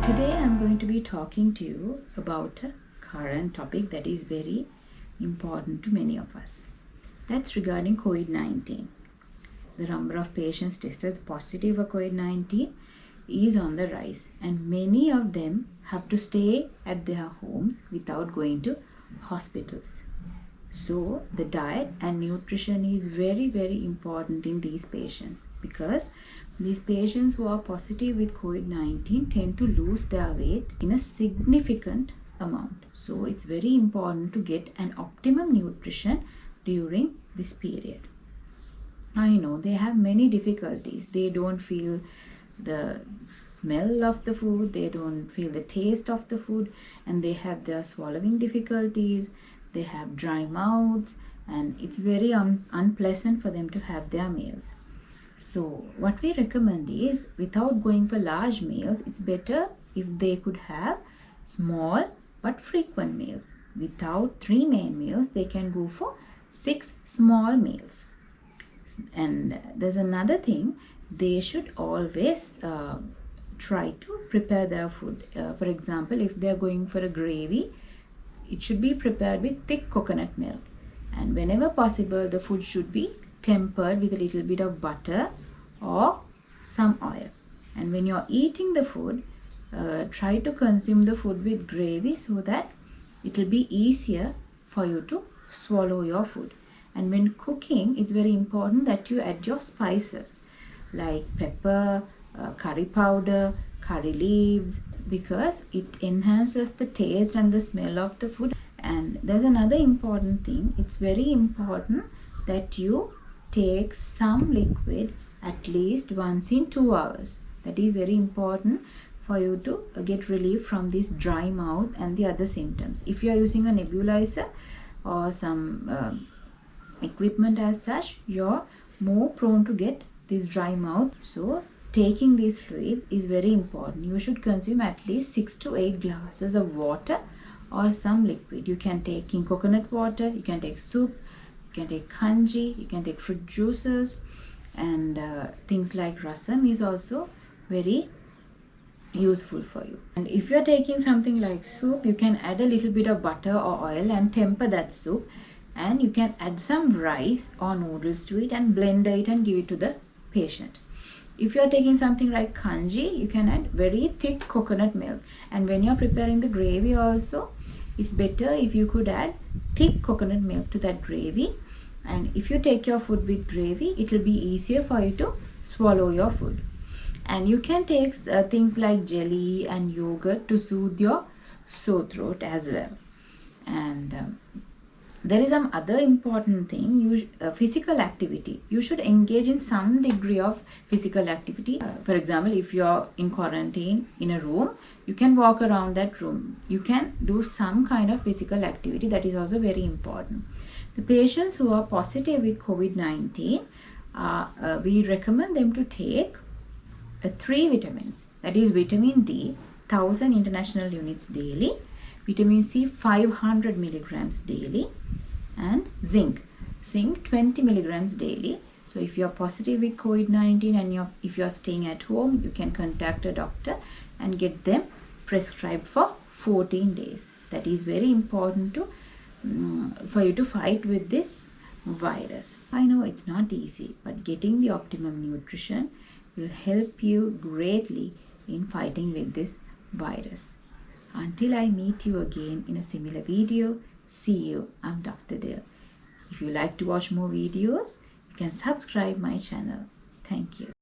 Today I'm going to be talking to you about a current topic that is very important to many of us. That's regarding COVID-19. The number of patients tested positive for COVID-19 is on the rise, and many of them have to stay at their homes without going to hospitals. So the diet and nutrition is very, very important in these patients, because these patients who are positive with COVID-19 tend to lose their weight in a significant amount. So it's very important to get an optimum nutrition during this period. I know they have many difficulties. They don't feel the smell of the food, they don't feel the taste of the food, and they have their swallowing difficulties. They have dry mouths, and it's very unpleasant for them to have their meals. So what we recommend is, without going for large meals, it's better if they could have small but frequent meals. Without 3 main meals, they can go for 6 small meals. And there's another thing, they should always try to prepare their food. For example, if they're going for a gravy, it should be prepared with thick coconut milk, and whenever possible the food should be tempered with a little bit of butter or some oil. And when you're eating the food, try to consume the food with gravy so that it will be easier for you to swallow your food. And when cooking, it's very important that you add your spices like pepper, curry powder, curry leaves, because it enhances the taste and the smell of the food. And there's another important thing. It's very important that you take some liquid at least once in 2 hours. That is very important for you to get relief from this dry mouth and the other symptoms. If you are using a nebulizer or some equipment as such, you're more prone to get this dry mouth. So taking these fluids is very important. You should consume at least 6 to 8 glasses of water or some liquid. You can take king coconut water, you can take soup, you can take kanji, you can take fruit juices, and things like rasam is also very useful for you. And if you're taking something like soup, you can add a little bit of butter or oil and temper that soup, and you can add some rice or noodles to it and blend it and give it to the patient. If you are taking something like kanji, you can add very thick coconut milk. And when you are preparing the gravy also, it's better if you could add thick coconut milk to that gravy. And if you take your food with gravy, it will be easier for you to swallow your food. And you can take things like jelly and yogurt to soothe your sore throat as well. And there is some other important thing, physical activity. You should engage in some degree of physical activity. For example, if you're in quarantine in a room, you can walk around that room. You can do some kind of physical activity. That is also very important. The patients who are positive with COVID-19, we recommend them to take 3 vitamins. That is vitamin D, 1000 international units daily, vitamin C 500 milligrams daily, and zinc 20 milligrams daily. So if you are positive with COVID-19 and if you are staying at home, you can contact a doctor and get them prescribed for 14 days. That is very important to for you to fight with this virus. I know it's not easy, but getting the optimum nutrition will help you greatly in fighting with this virus. Until I meet you again in a similar video, see you. I'm Dr. Dil. If you like to watch more videos, you can subscribe my channel. Thank you.